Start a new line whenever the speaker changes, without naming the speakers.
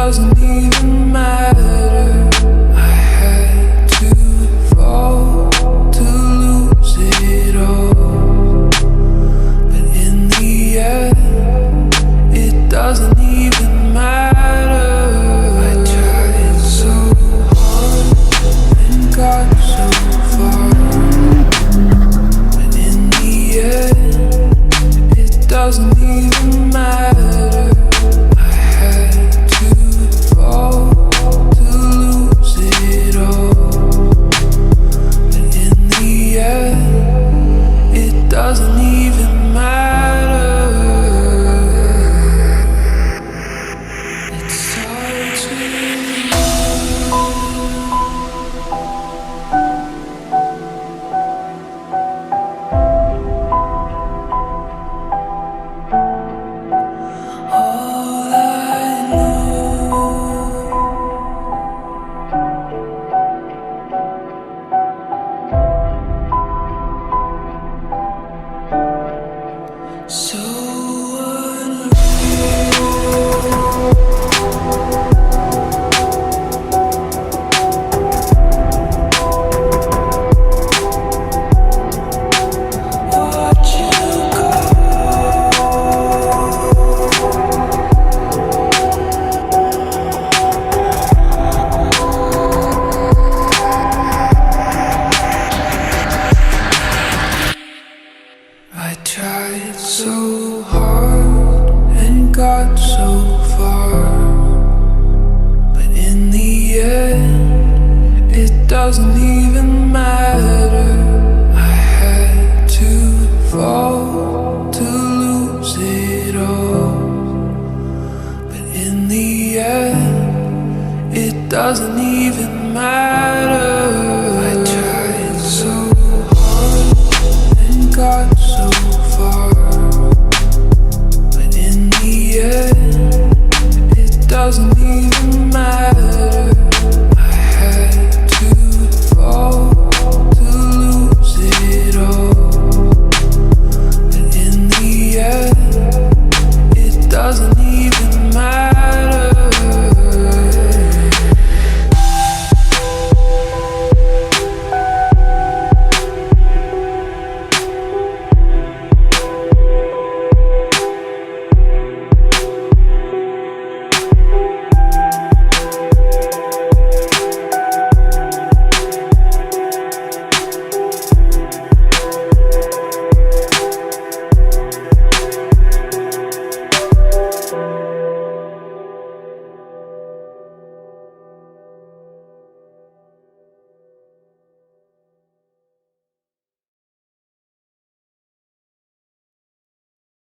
doesn't even matter. I had to fall to lose it all, but in the end, it doesn't even matter. I tried so hard and got so far, but in the end, it doesn't even matter. Doesn't even matter. It starts with all I know. So I tried so hard and got so far, but in the end, it doesn't even matter. I had to fall to lose it all, but in the end, it doesn't even matter. I tried so hard and got so far, but in the end, it doesn't